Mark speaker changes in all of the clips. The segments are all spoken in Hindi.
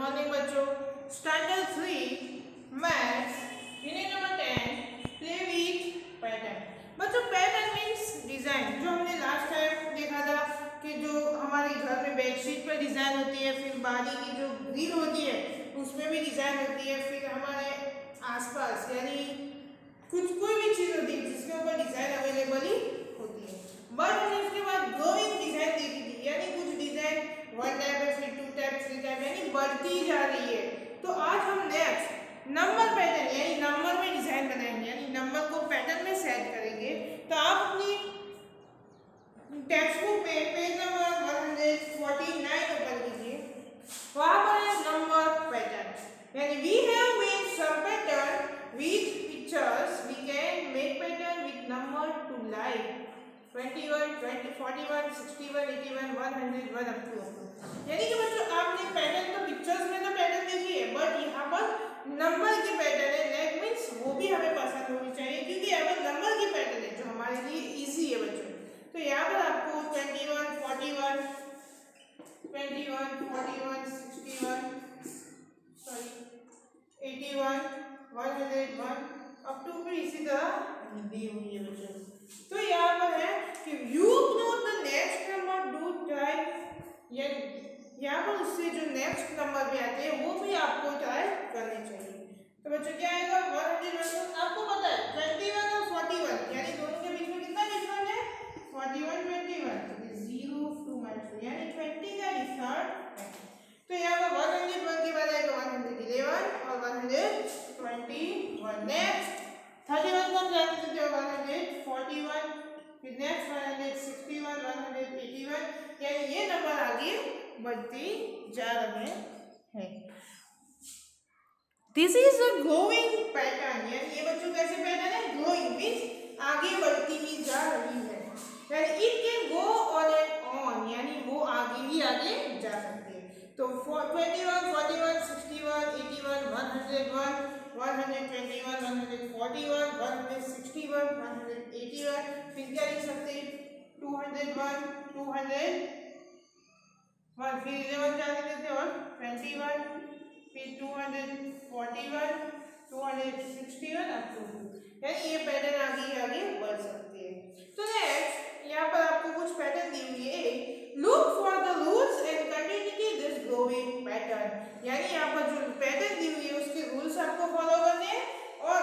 Speaker 1: मॉर्निंग बच्चों। Standard 3 maths unit number 10 play with pattern. बच्चों पैटर्न मीन्स डिजाइन। जो हमने लास्ट टाइम देखा था कि जो हमारे घर में बेडशीट पर डिजाइन होती है, फिर बारी की जो ग्रिल होती है उसमें भी डिजाइन होती है, फिर हमारे आसपास यानी कुछ कोई भी चीज होती है जिसके ऊपर डिजाइन अवेलेबल ही होती है। बट हमने उसके बाद ग्रोइंग डिजाइन देखी थी, यानी कुछ डिजाइन वन टाइप है, फिर टू टाइप, थ्री टाइप, यानी बढ़ती जा रही है। तो आज हम नेक्स्ट नंबर पैटर्न यानी नंबर में डिजाइन बनाएंगे, यानी नंबर को पैटर्न में सेट करेंगे। तो आप अपनी टेक्स्ट बुक में पेज नंबर 149 ओपन कीजिए। वहां पर है नंबर पैटर्न, यानी we have made some pattern with pictures, we can make pattern with number too like 21, 20, 41, 61, 81, 101 up to. यानी कि बच्चों आपने पैटर्न तो पिक्चर्स में तो पैटर्न देखी है, बट यहाँ पर नंबर की पैटर्न है। लाइक मीन्स वो भी हमें पसंद होनी चाहिए, क्योंकि यहाँ पर नंबर की पैटर्न है जो हमारे लिए इजी है बच्चों। तो यहाँ पर आपको 21, 41, 21, 41, 61, सॉरी 81, 101 अप टू फिर इसी तरह दी हुई है बच्चों। तो यहाँ पर है कि you know the next number do try, यहाँ पर उससे जो नेक्स्ट नंबर भी आते हैं वो भी आपको ट्राई करने चाहिए। तो बच्चों क्या आएगा 101, आपको पता है 21 और 41 यानी दोनों के बीच में कितना डिफरेंस है 41, 21 0 टू -2 यानी 20 का डिफरेंस है। तो यहाँ पर 101 के बाद आएगा 111 और 121। नेक्स्ट 31 को हम जान सकते हैं 141, फिर नेक्स्ट 161, 181, यानी ये नंबर आगे बढ़ती जा रहे हैं। This is a growing pattern, यानी ये बच्चों कैसे पैटर्न है ग्रोइंग मीन्स आगे बढ़ती ही जा रही है, यानी it can go on and on, यानी वो आगे ही आगे जा सकती है। तो 21, 41, 61, 81, 101, 121, 141, 161, 181, फिर क्या लिख सकते हैं 201, 201, फिर 11 क्या लिख देते हैं और 21, फिर 241, 261 अप टू, यानी ये पैटर्न आगे आगे बढ़ सकते हैं। तो नेक्स्ट यहाँ पर आपको कुछ पैटर्न दी हुई है। Look for the rules and continuity this growing pattern, यानी यहाँ पर जो पैटर्न दी हुई है उसके रूल्स आपको फॉलो करने हैं और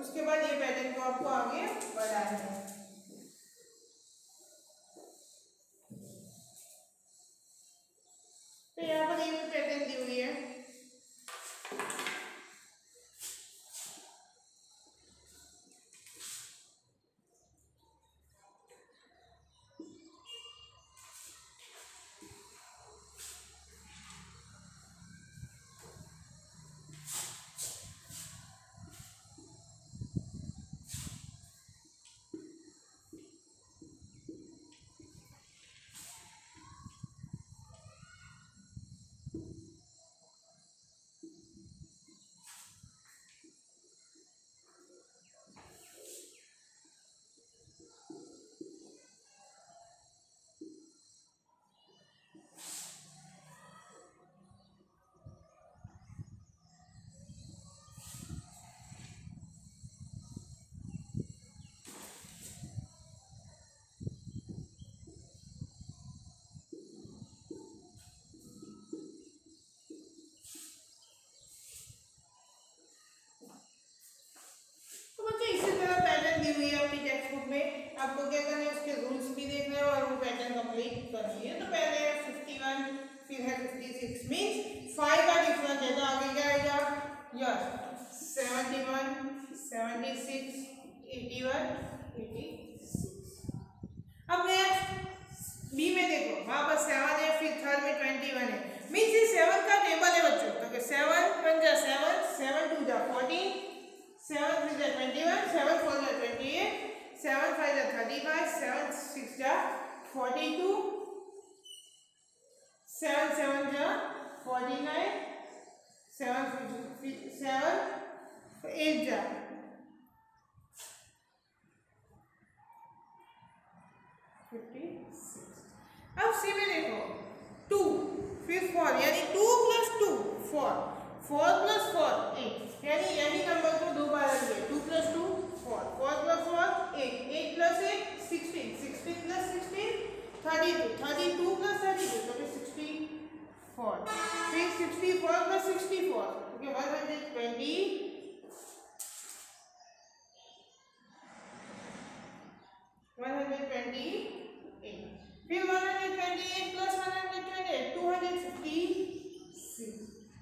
Speaker 1: उसके बाद ये पैटर्न को आपको आगे बढ़ाना है। तो यहाँ पर ये पैटर्न दी हुई है। आपको क्या करना है उसके रूल्स भी देखना है और वो पैटर्न कंप्लीट करनी है। तो पहले है 51, फिर है 56 मींस 5 का डिफरेंस है, तो आगे क्या आएगा यस 71, 76, 81, 86। अब नेक्स्ट बी में देखो वहां पर 7 है, फिर थर्ड में 21 है, मींस ये 7 का टेबल है बच्चों। तो 7 1 जा 7, 7 2 जा 14, 7 3 जा 21, 7 4 जा 28, 7 5 जा 35, 7 6 जा 42, 7 7 जा 49, 7 8 जा 56। अब सी में देखो 2 फिर 4 यानी 2 + 2 4, 4 + 4 8, यानी यही नंबर को दो बार लिखिए, 2 + 2 4, 4 + 4 8, 8 + 8 16, 16 + 16 32, 32 + 32 तो फिर 64, फिर 64 + 64 ओके 120, 128, फिर 128 + 128 256।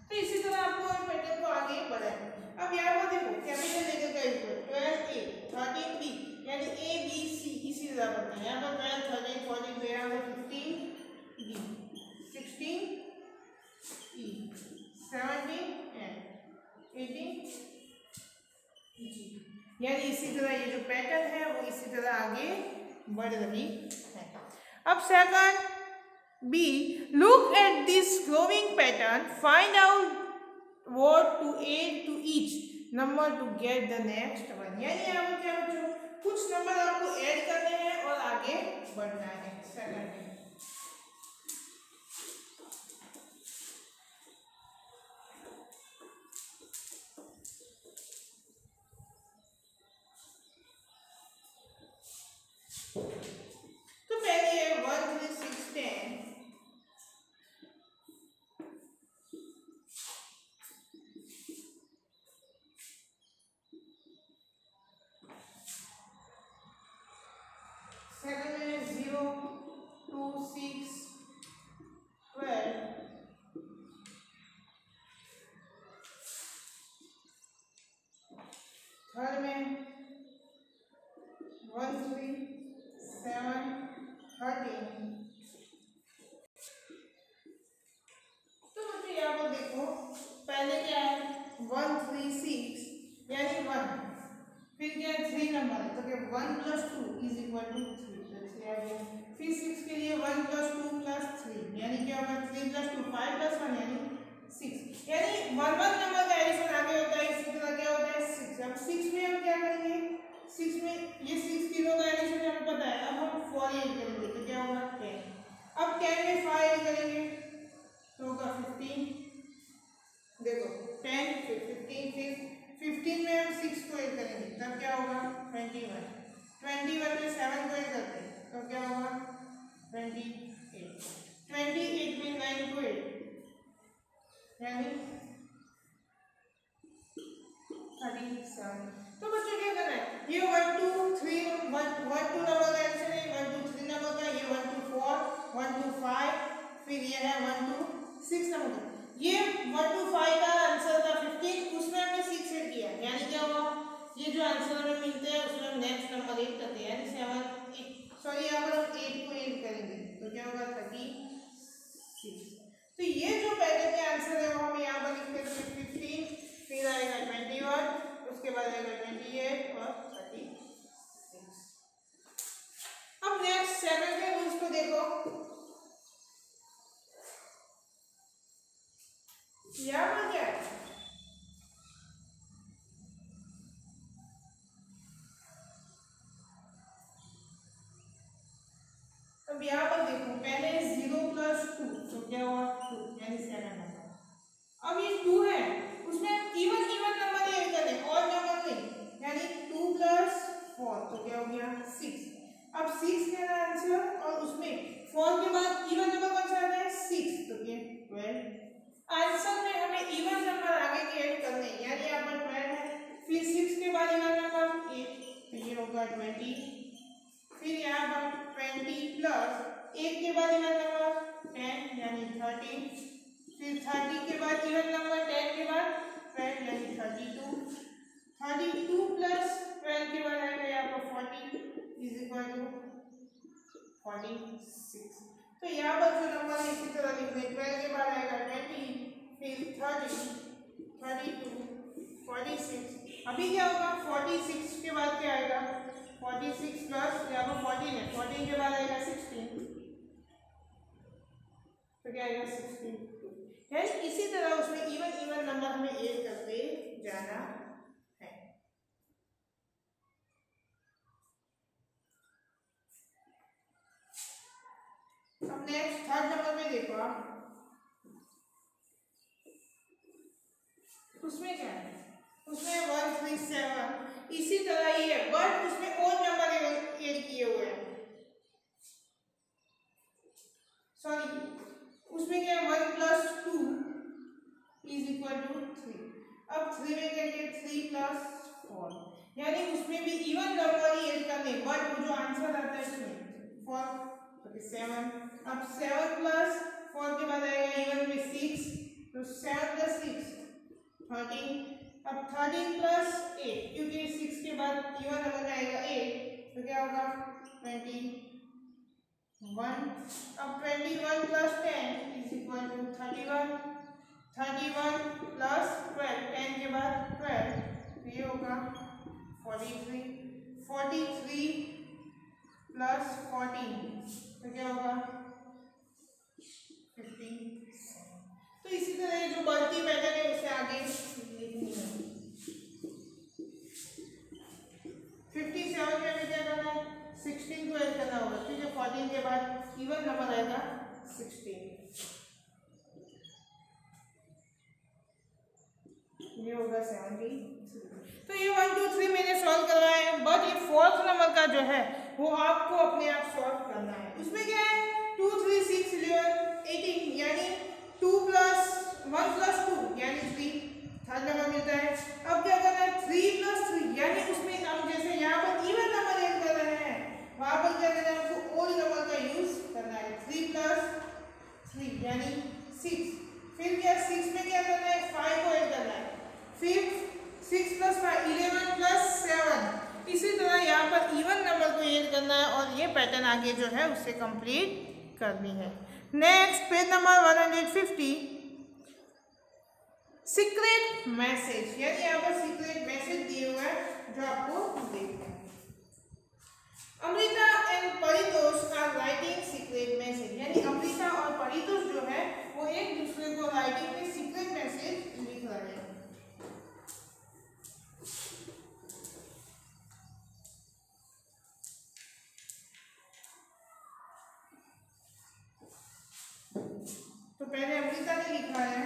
Speaker 1: तो इसी तरह आपको पैटर्न को आगे बढ़ाएं। अब यहाँ पर देखो कैपिटल लेटर का यूज 12A 13B यानी A B C इसी तरह पढ़ते हैं। यहाँ पर 12 13 14 तो यहाँ पर 15 D 16 E 17 F 18 G, यानी इसी तरह ये जो पैटर्न है वो इसी तरह आगे बढ़ रही है। अब second B, look at this growing pattern, find out what to add to each number to get the next one। यानी यहाँ पर क्या बच्चों, कुछ नंबर आपको ऐड करने हैं और आगे बढ़ना है। सेकंड तो पहले है 1 3 6 10, सेकंड में 0 2 6 12, थर्ड में 1 3 7 13। तो मुझे यहाँ पर देखो पहले क्या है 1 3 6 यानी 1, फिर क्या है 3 नंबर है तो क्या 1 + 2 = 3, फिर 6 के लिए 1 + 2 + 3 यानी क्या होगा 3 + 2 5 + 1 यानी 6, यानी 1 नंबर का एडिशन आगे होता है। इसी तरह क्या होता है 6। अब 6 में हम क्या करेंगे, 6 में ये 6 तीनों का एडिशन हमें पता है। अब हम 4 ऐड करेंगे तो क्या होगा 10। अब 10 में 5 ऐड करेंगे तो होगा 15, देखो 10 फिर 15, फिर 15 में हम 6 को ऐड करेंगे तब क्या होगा 21, 21 में 7 को ऐड करते हैं तो क्या होगा 28, 28 में 9 को ऐड यानी 37। तो बच्चों क्या करना है, ये 1 2 3 1 2 नंबर का आंसर है, 1 2 3 नंबर का, ये 1 2 4 1 2 5, फिर ये है 1 2 6 नंबर का। ये 1 2 5 का आंसर था 15, उसमें हमने 6 ऐड किया यानी क्या हुआ, ये जो आंसर हमें मिलते हैं उसमें हम नेक्स्ट नंबर ऐड करते हैं यानी 7 सॉरी यहाँ पर हम 8 को ऐड करेंगे तो क्या होगा 36। तो ये जो पहले के आंसर है वो हम यहाँ पर लिखते हैं 15, फिर आएगा 21, उसके बाद आएगा 28 और 36। अब नेक्स्ट 7 के रूल्स को देखो, यहाँ पर क्या है अब यहाँ पर देखो पहले 0 + 2 तो क्या हुआ 2 यानी 7 नंबर। अब ये 2 है उसमें इवन नंबर ऐड करने और नंबर नहीं यानी 2 + 4 तो क्या हो गया 6। अब 6 का आंसर और उसमें 4 के बाद इवन नंबर कौन सा आता है 6 तो क्या 12। आंसर में हमें इवन नंबर आगे के ऐड करने यानी यहाँ पर 12 है, फिर 6 के बाद इवन नंबर 8 तो ये होगा 20, फिर यहाँ पर 20 प्लस 1 के बाद इवन नंबर 10 यानी 30, फिर 30 के बाद इवन नंबर 10 के बाद 12 यानी 32, 32 प्लस 12 के बाद आएगा यहाँ पर 40 = 46। तो यहाँ पर जो नंबर है इसी तरह लिखते हैं 12 के बाद आएगा 20, फिर 30 32 46। अभी क्या होगा 46 के बाद क्या आएगा 46 प्लस यहाँ पर 14 है, 14 के बाद आएगा 16 तो क्या आएगा 16। यानी इसी तरह उसमें इवन नंबर हमें ऐड करते जाना है। अब नेक्स्ट थर्ड नंबर में देखो आप उसमें क्या है, उसमें 1 3 7 इसी तरह ही है, बट उसमें और नंबर ऐड किए हुए हैं। सॉरी, उसमें क्या है 1 + 2 = 3। अब 3 में क्या है 3 + 4, यानी उसमें भी इवन नंबर ही ऐड करने, बट जो आंसर आता है इसमें 4 तो 7। अब 7 + 4 के बाद आएगा इवन में 6, तो 7 + 6 13। अब 13 + 8, क्योंकि 6 के बाद इवन नंबर आएगा 8, तो क्या होगा 21। अब 21 + 10 = 31। 31 + 12, 10 के बाद 12, तो ये होगा 43। 43 + 14, तो क्या होगा 15। तो इसी तरह जो बढ़ती पैटर्न है उसे आगे लिखनी है। 57 में हमें क्या करना है 16 को ऐड करना होगा, क्योंकि 14 के बाद इवन नंबर आएगा 16, ये होगा 73। तो ये 1 2 3 मैंने सॉल्व करवाया है, बट ये 4th नंबर का जो है वो आपको अपने आप सॉल्व करना है। उसमें क्या है 2 3 6 11 18, यानी 2 + 1 + 2 यानी 3, थर्ड नंबर मिलता है। अब क्या करना है 3 + 3, यानी उसमें हम जैसे यहाँ पर इवन नंबर ऐड कर रहे हैं, वहां पर क्या करना है आपको ओड नंबर का यूज करना है। 3 + 3 यानी 6। फिर क्या 6 में क्या करना है 5 को ऐड करना है, फिर 6 + 5 11 + 7, इसी तरह यहाँ पर इवन नंबर को ऐड करना है और ये पैटर्न आगे जो है उससे कंप्लीट करनी है। Next page number 150, secret message, यानी यहाँ पर सीक्रेट मैसेज दिए हुए हैं जो आपको देखना है। Amrita and Paritosh are writing secret message, यानी अमृता और परितोष जो है वो एक दूसरे को राइटिंग में सीक्रेट मैसेज लिख रहे हैं। तो पहले अमृता ने लिखा है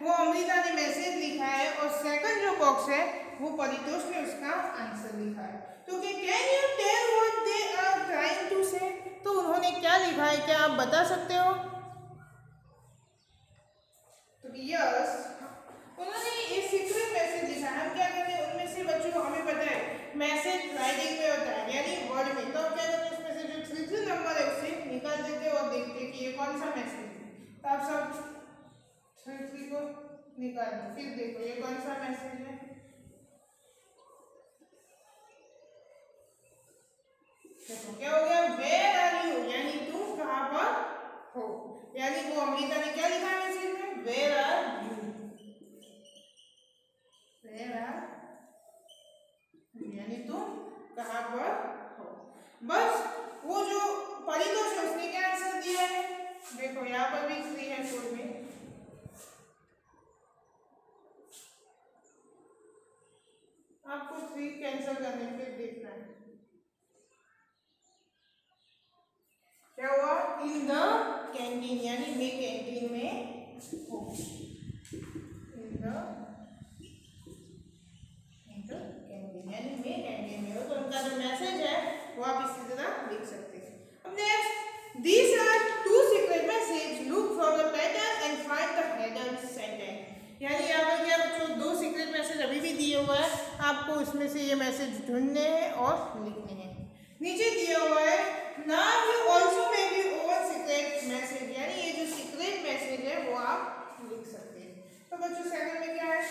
Speaker 1: वो अमृता ने मैसेज लिखा है और सेकंड जो बॉक्स है वो परितोष ने उसका आंसर लिखा है। तो can you tell what they are trying to say, तो उन्होंने क्या लिखा है क्या आप बता सकते हो? तो यस, उन्होंने ये सीक्रेट मैसेज लिखा है। हम क्या करते हैं उनमें से बच्चों को हमें पता है मैसेज राइटिंग में होता है यानी वर्ड में, तो हम क्या करते हैं उसमें से जो 3 नंबर है उसे निकाल देते हैं और देखते हैं कि ये कौन सा मैसेज है। तो आप सब 3 को निकाल दो, फिर देखो ये कौन सा मैसेज है। देखो क्या हो गया वेयर आर यू, यानी तुम कहाँ पर हो, यानी वो अमृता ने क्या लिखा है मैसेज में where are you, where are यानी तुम कहाँ पर हो। बस वो जो परितोष है उसने क्या आंसर दिया है, देखो यहाँ पर भी 3 है कोड में, आपको 3 कैंसिल करने फिर देखना है क्या हुआ इन द कैंटीन, यानी मैं कैंटीन में हूँ, इन द कैंटीन यानी मैं कैंटीन में हूँ। तो उनका जो मैसेज है वो आप इसी तरह लिख सकते हैं। अब next, these are 2 secret message, look for the pattern and find the header sentence, यानी यहाँ पर क्या बच्चों 2 सीक्रेट मैसेज अभी भी दिए हुआ है, आपको इसमें से ये मैसेज ढूंढने हैं और लिखने हैं। नीचे दिया हुआ है now you also may be over secret message, यानी ये जो सीक्रेट मैसेज है वो आप लिख सकते हैं। तो बच्चों सेकंड में क्या है,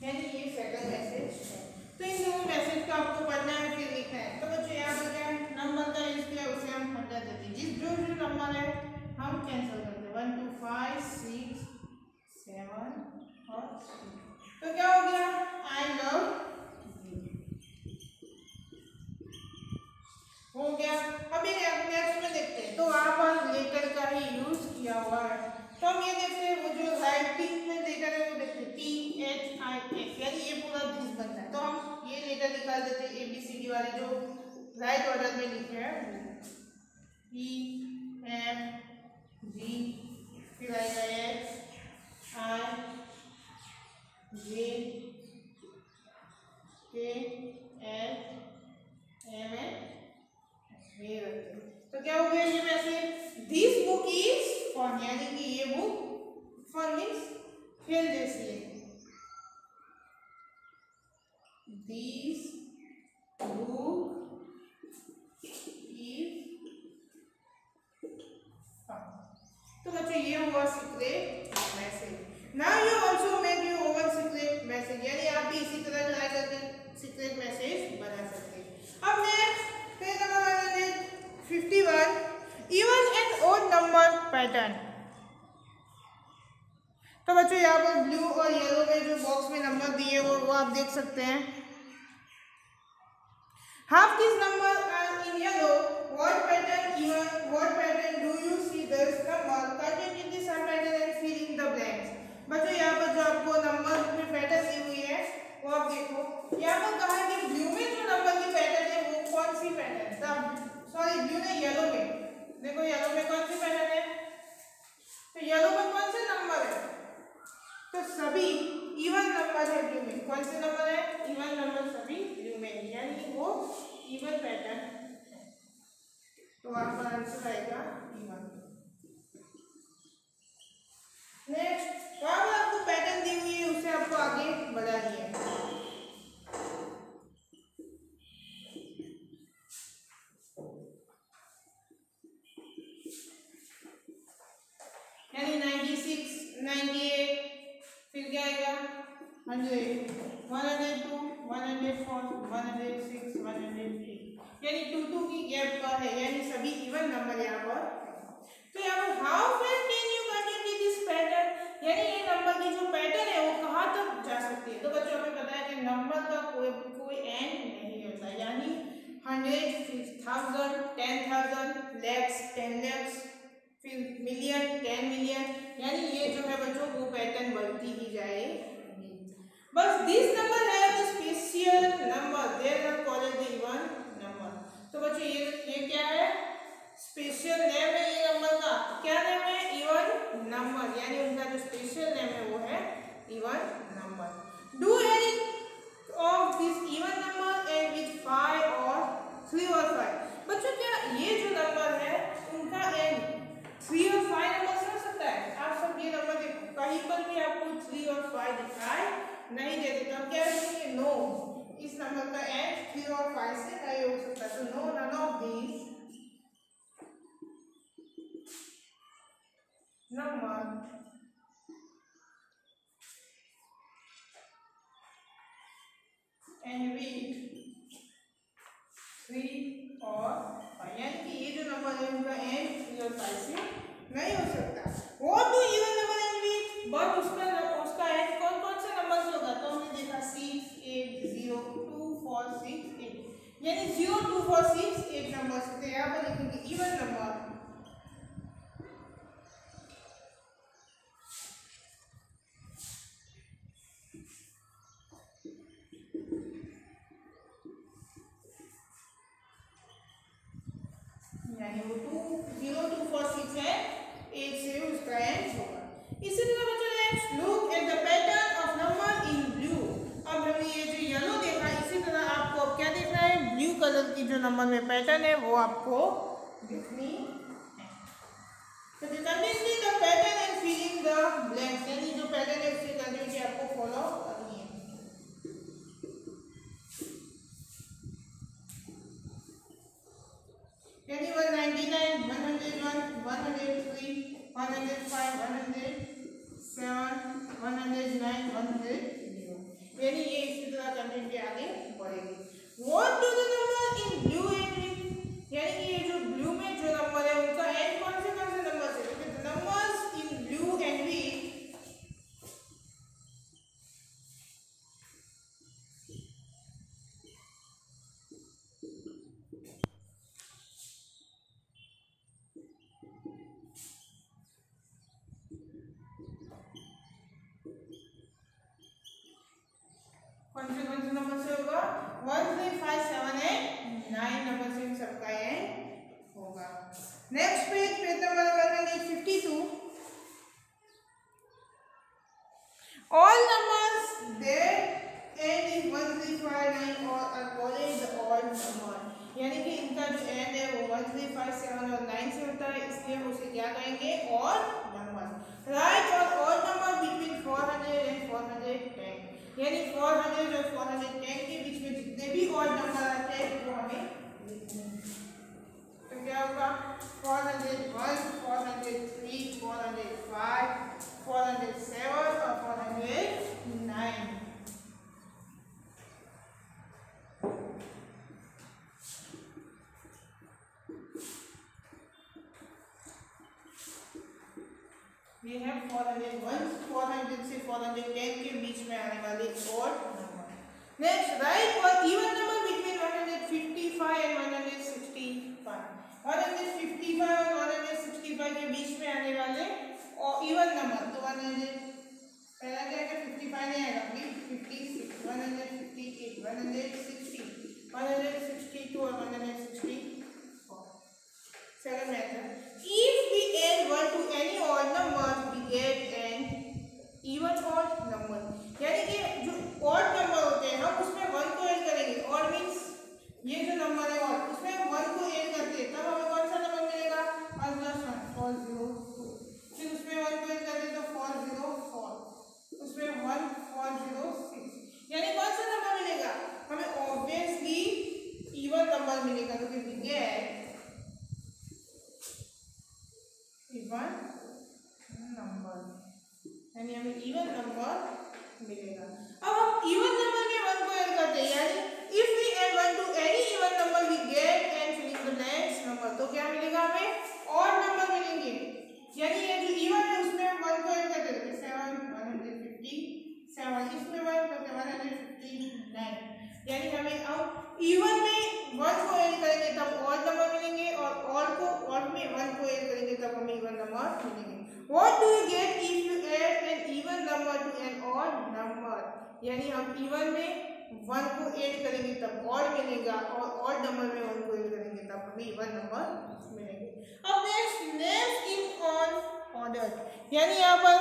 Speaker 1: यानी ये सेकंड मैसेज है। तो इन दोनों मैसेज को आपको पढ़ना है फिर लिखना है। तो बच्चों यहाँ पर क्या है, नंबर का यूज किया उसे हम हटा देते हैं, जिस जो जो नंबर है हम कैंसिल करते हैं, 1 2 5 6 7 और 3। तो क्या हो गया, आई लव हो गया। अभी नेक्स्ट में देखते हैं, तो वहाँ पर लेटर का ही यूज किया हुआ है। तो हम ये देखते हैं, वो जो राइटिंग में लेटर है वो देखते हैं THIS, यानी ये पूरा दिस बनता है। तो हम ये लेटर निकाल देते हैं ABCD वाले जो राइट ऑर्डर में लिखे हैं, EFG, फिर आएगा HIJKLMN। तो क्या हो गया ये message, this book is fun, यानी कि ये बुक फन मीन्स खेल जैसी है, दिस बुक इज फन। तो बच्चों ये हुआ secret message. Now you also make you over secret message, यानी आप भी इसी तरह ट्राई करके सीक्रेट मैसेज बना सकते हैं। अब next page number 51, even and odd number pattern. तो बच्चों यहाँ पर ब्लू और येलो में जो बॉक्स में नंबर दिए वो आप देख सकते हैं। Half this number are in yellow, what pattern even, what pattern do you see this number, content in this sub pattern and fill in the blanks. बच्चों यहाँ पर जो आपको नंबर में पैटर्न दी हुई है वो आप देखो, यहाँ पर कहा है कि ब्लू में जो नंबर की पैटर्न है वो कौन सी पैटर्न है, सॉरी ब्लू ने येलो में, देखो येलो में कौन सी पैटर्न है, तो येलो में कौन से नंबर है, तो सभी इवन नंबर है ब्लू में। कौन से नंबर है, इवन नंबर सभी ब्लू में, यानी वो इवन पैटर्न है। तो वहां पर आंसर आएगा इवन। नेक्स्ट वहां पर आपको पैटर्न दी हुई है उसे आपको आगे बढ़ानी है। यानी 96 98, फिर क्या आएगा 100 102 104 106 103, यानी 2 की गैप पर है, यानी सभी इवन नंबर यहाँ पर। तो यहाँ पर how far can you continue this pattern, यानी ये नंबर की जो पैटर्न है वो कहाँ तक जा सकती है। तो बच्चों हमें पता है कि नंबर का कोई एंड नहीं होता, यानी 100 फिर 1000 10,000 lakhs 10 lakhs फिर मिलियन 10 मिलियन, यानी ये जो है बच्चों वो पैटर्न बढ़ती ही जाएगी। बस दिस नंबर है the special number, they are called the even number. तो बच्चों ये क्या है, स्पेशल नेम है ये नंबर का, क्या नेम है, इवन नंबर, यानी उनका जो स्पेशल नेम है वो है even number. Do any of this even number and with 5 और 3 और 5। बच्चों क्या ये जो नंबर है उनका एंड 3 और 5 नंबर हो सकता है। आप सब ये नंबर देखो, कहीं पर भी आपको 3 और 5 दिखाई नहीं देते तो हम क्या करेंगे, नो, इस नंबर का एंड 3 और 5 से नहीं हो सकता, तो no none of these number end with 3 और 5, यानी कि ये जो नंबर है उनका एंड 3 और 5 से नहीं हो सकता। What do even number end with, but उसका एंड कौन कौन से नंबर से होगा, तो हमने देखा 6, 8, 0, 2, 4, 6, 8, यानी 0, 2, 4, 6, 8 नंबर से, तो यहाँ पर लिखेंगे इवन नंबर यानी वो 0, 2, 4, 6 है, 8 से उसका एंड होगा। इसी तरह बच्चों next look at the pattern of number in blue. अब हमने ये जो येलो देखा, इसी तरह आपको अब क्या देखना है, ब्लू कलर की जो नंबर में पैटर्न है वो आपको देखनी है। तो continuously the pattern and filling the blanks, यानी जो पैटर्न है उसकी कंटिन्यूअसली आपको फॉलो करनी है। यानी 199, 101, 103, 105, 107, 109, 100, यानी ये इसी तरह कंटिन्यूटी आगे बढ़ेगी। What do the number in blue end with, यानी कि ये जो ब्लू में जो नंबर है उनका एंड कौन से नंबर से, क्योंकि the numbers in blue end with कौन से नंबर से होगा, 1, 3, 5, 7, 8, 9 नंबर से इन सबका एंड होगा। Next page number 152, all numbers that end in 1, 3, 5, 9 or are called the odd number, यानी कि इनका जो एंड है वो 1, 3, 5, 7 और 9 से होता है, इसलिए हम उसे क्या कहेंगे, odd number। राइट और odd number between 400 and 410, यानी 400 और 410 के बीच में जितने भी ऑड नंबर आते हैं वो हमें लिखने हैं। तो क्या होगा, 401, 403, 405, 407 और 409। ये है 401, 400 से 410 के बीच में आने वाले ऑड नंबर। नेक्स्ट राइट और इवन नंबर बिटवीन 155 एंड 165, 155 और 165 के बीच में आने वाले और इवन नंबर, तो 100 पहला क्या है, 55 नहीं आएगा, 56, 158, 160, 162 और 164। Second method, if we add 1 to any odd number we get an even odd number, यानी कि जो odd number होते हैं हम उसमें 1 को ऐड करेंगे, odd means ये जो नंबर है odd, उसमें 1 को ऐड करते हैं तब हमें कौन सा नंबर मिलेगा, 1 + 1 402, फिर उसमें 1 को ऐड करते तो 404, उसमें 1 406, यानी कौन सा नंबर मिलेगा, हमें ऑब्वियसली इवन नंबर मिलेगा, तो we get इवन नंबर, यानी हमें इवन नंबर मिलेगा। अब हम इवन नंबर में 1 को ऐड करते हैं, यानी if we add 1 to any even number we get and filling the next number, तो क्या मिलेगा, हमें ऑड नंबर मिलेंगे, यानी ये जो इवन है उसमें 1 को ऐड करते हैं, 7 157, इसमें 1 करते 159, यानी हमें अब इवन में 1 को ऐड करेंगे तब ऑड नंबर मिलेंगे और ऑड में 1 को ऐड करेंगे तब हमें इवन नंबर मिलेंगे। What do you get if you add an even number to an odd number, यानी हम इवन में 1 को ऐड करेंगे तब ऑड मिलेगा और ऑड नंबर में 1 को ऐड करेंगे तब हमें इवन नंबर मिलेंगे। अब next names in on order, यानी यहाँ पर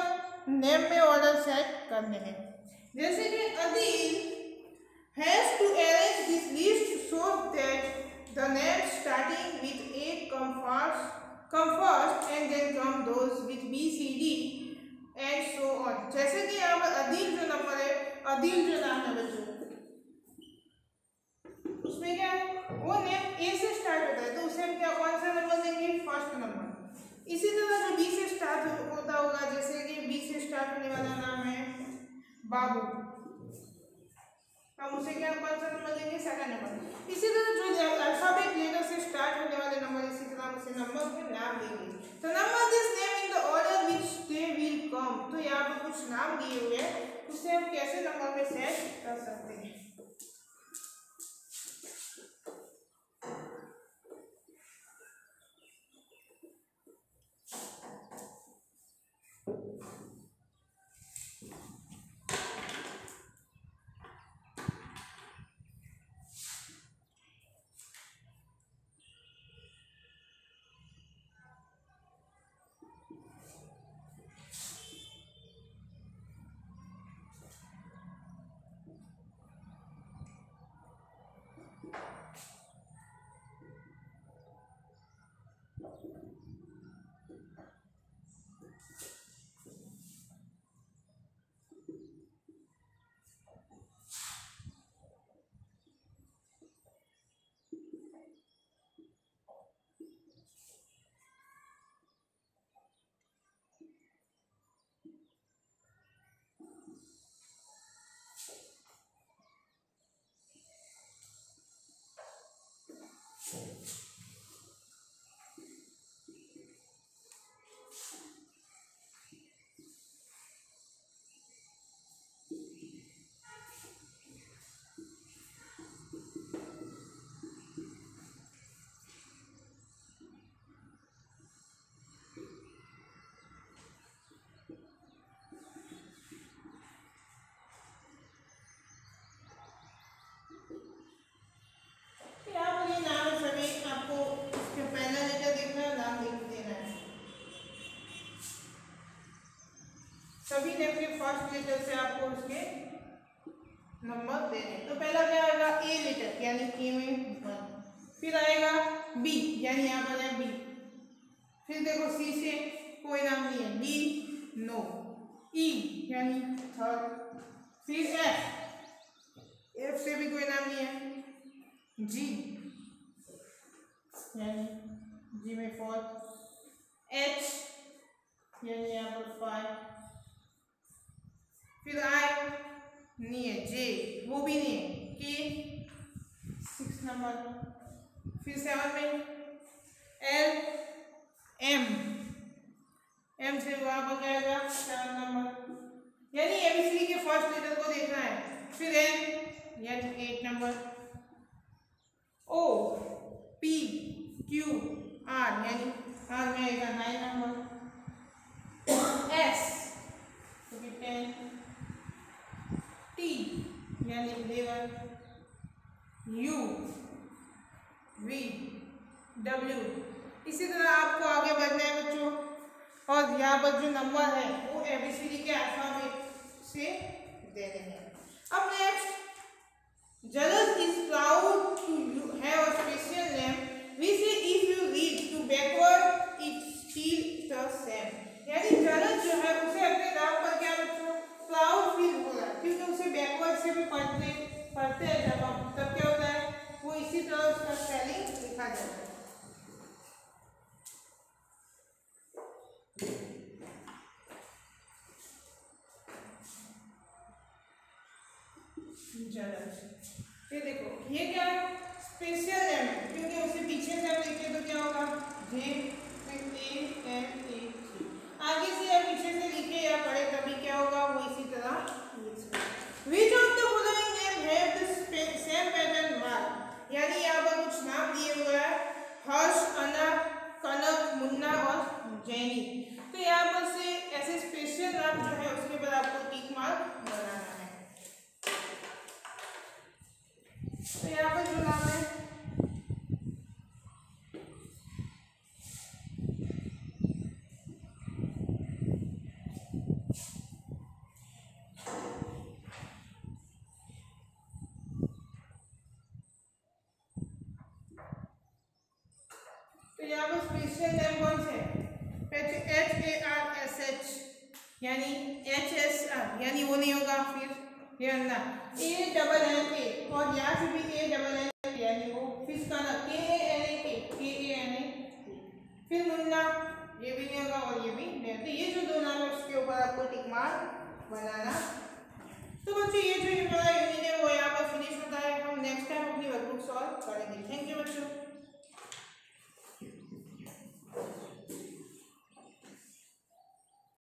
Speaker 1: नेम में ऑर्डर सेट करने हैं, जैसे कि Adil has to arrange this list so that the names starting with A come first and then come those with B, C, D and so on. जैसे कि यहाँ पर अदील जो नंबर है, अदील जो नाम है बच्चों, उसमें क्या है, वो नेम ए से स्टार्ट होता है, तो उसे हम क्या कौन सा नंबर देंगे, फर्स्ट नंबर। इसी तरह जो बी से स्टार्ट होता होगा, जैसे कि बी से स्टार्ट होने वाला नाम है बाबू, हम उसे क्या कौन सा नंबर देंगे, सेकंड नंबर। इसी तरह जो अल्फाबेट लेटर से स्टार्ट होने वाले नंबर, इसी तरह हम उसे नंबर के नाम देंगे। तो number this name in the order which they will come. तो यहाँ पे कुछ नाम दिए हुए हैं, उसे हम कैसे नंबर में सेट कर सकते हैं। सभी नेम के फर्स्ट लेटर से आपको उसके नंबर देने। तो पहला क्या आएगा, ए लेटर यानी ए में 1, फिर आएगा बी यानी यहाँ पर है बी, फिर देखो सी से कोई नाम नहीं है, डी नो, ई यानी थर्ड, फिर एफ से भी कोई नाम नहीं है, जी यानी जी में फोर्थ, एच यानी यहाँ पर 5, फिर आई नहीं है, जे वो भी नहीं है, के 6 नंबर, फिर 7 में एल, एम से वहां पर क्या आएगा 7 नंबर, यानी एबीसीडी के फर्स्ट लेटर को देखना है। फिर एन यानी 8 number, O P Q R यानी आर में आएगा 9 नंबर, एस तो 10, टी यानी 11, यू वी डब्ल्यू। इसी तरह आपको आगे बढ़ना है बच्चों, और यहाँ पर जो नंबर है वो एबीसीडी के अल्फाबेट से देने हैं। अब next, Jalal is proud to have a special name. We say if you read to backward it still the same. यानी जलल जो है उसे अपने नाम पर क्या बच्चों प्राउड फील हो रहा है, क्योंकि उसे बैकवर्ड से भी पढ़ते हैं जब हम, तब क्या होता है वो इसी तरह उसका स्पेलिंग लिखा जाता है। ये देखो ये क्या स्पेशल नेम है, क्योंकि उसे पीछे से आप लिखे तो क्या होगा जे ए एन ए जी, आगे से या पीछे से लिखे या पढ़े तभी क्या होगा वो इसी तरह लिख सकते। Which of the following name have the same pattern mark, यानी यहाँ पर कुछ नाम दिए हुए हैं हर्ष, अनक, कनक, मुन्ना और जैनी। तो यहाँ पर से ऐसे स्पेशल नाम जो है उसके बाद आपको टिक मार्क बनाना है। तो यहाँ पर जो नाम है यानी HSR, यानी वो नहीं होगा। फिर ध्यान ANNA और यहाँ से भी ANNA, यानी वो फिस्काना KANA। फिर मुन्ना, ये भी नहीं होगा और ये भी नहीं। तो ये जो दो नाम है उसके ऊपर आपको टिक मार्क बनाना। तो बच्चों ये जो हमारा यूनिट है वो यहाँ पर फिनिश होता है। हम नेक्स्ट टाइम अपनी वर्कबुक सॉल्व